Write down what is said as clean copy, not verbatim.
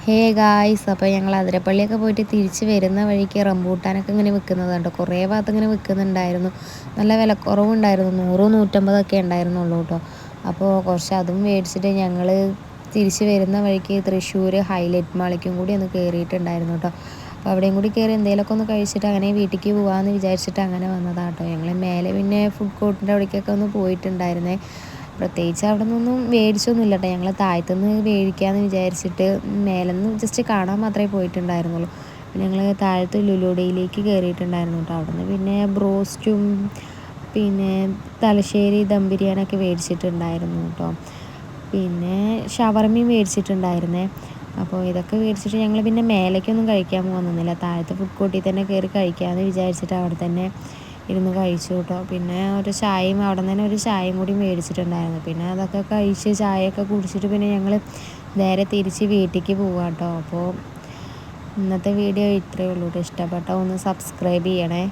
Hey guys, അപ്പോൾ ഞങ്ങൾ അതിരപ്പള്ളിയൊക്കെ പോയിട്ട് തിരിച്ച് വരുന്ന വഴിക്ക് റംബൂട്ടാനൊക്കെ ഇങ്ങനെ വിൽക്കുന്നത് കണ്ടു. കുറേ ഭാഗത്ത് ഇങ്ങനെ വിൽക്കുന്നുണ്ടായിരുന്നു. നല്ല വിലക്കുറവുണ്ടായിരുന്നു, 100-150 ഉണ്ടായിരുന്നുള്ളൂ കേട്ടോ. അപ്പോൾ കുറച്ച് അതും മേടിച്ചിട്ട് ഞങ്ങൾ തിരിച്ച് വരുന്ന വഴിക്ക് തൃശ്ശൂർ ഹൈലൈറ്റ് മാളിലേക്കും കൂടി ഒന്ന് കയറിയിട്ടുണ്ടായിരുന്നു കേട്ടോ. അപ്പോൾ അവിടെയും കൂടി കയറി എന്തെങ്കിലുമൊക്കെ ഒന്ന് കഴിച്ചിട്ട് അങ്ങനെ വീട്ടിലേക്ക് പോകാമെന്ന് വിചാരിച്ചിട്ട് അങ്ങനെ വന്നതാണ് കേട്ടോ. ഞങ്ങൾ മേലെ പിന്നെ ഫുഡ് കോർട്ടിൻ്റെ അവിടേക്കൊക്കെ ഒന്ന് പോയിട്ടുണ്ടായിരുന്നേ. പ്രത്യേകിച്ച് അവിടെ നിന്നൊന്നും മേടിച്ചൊന്നുമില്ല കേട്ടോ. ഞങ്ങൾ താഴത്തുനിന്ന് മേടിക്കാമെന്ന് വിചാരിച്ചിട്ട് മേലെന്ന് ജസ്റ്റ് കാണാൻ മാത്രമേ പോയിട്ടുണ്ടായിരുന്നുള്ളൂ. പിന്നെ ഞങ്ങൾ താഴത്ത് ലുലുഡയിലേക്ക് കയറിയിട്ടുണ്ടായിരുന്നു കേട്ടോ. അവിടെ നിന്ന് പിന്നെ ബ്രോസ്റ്റും പിന്നെ തലശ്ശേരി ദം ബിരിയാണിയൊക്കെ മേടിച്ചിട്ടുണ്ടായിരുന്നു കേട്ടോ. പിന്നെ ഷവർമയും മേടിച്ചിട്ടുണ്ടായിരുന്നേ. അപ്പോൾ ഇതൊക്കെ മേടിച്ചിട്ട് ഞങ്ങൾ പിന്നെ മേലേക്കൊന്നും കഴിക്കാൻ പോകാൻ നിന്നില്ല. താഴത്തെ ഫുഡ് കോർട്ടിൽ തന്നെ കയറി കഴിക്കാമെന്ന് വിചാരിച്ചിട്ട് അവിടെ തന്നെ ഇരുന്ന് കഴിച്ചു കേട്ടോ. പിന്നെ ഒരു ചായയും അവിടെ നിന്ന് തന്നെ ഒരു ചായയും കൂടി മേടിച്ചിട്ടുണ്ടായിരുന്നു. പിന്നെ അതൊക്കെ കഴിച്ച് ചായയൊക്കെ കുടിച്ചിട്ട് പിന്നെ ഞങ്ങൾ നേരെ തിരിച്ച് വീട്ടിലേക്ക് പോവാം കേട്ടോ. അപ്പോൾ ഇന്നത്തെ വീഡിയോ ഇത്രയേ ഉള്ളൂ കേട്ടോ. ഇഷ്ടപ്പെട്ടാൽ ഒന്ന് സബ്സ്ക്രൈബ് ചെയ്യണേ.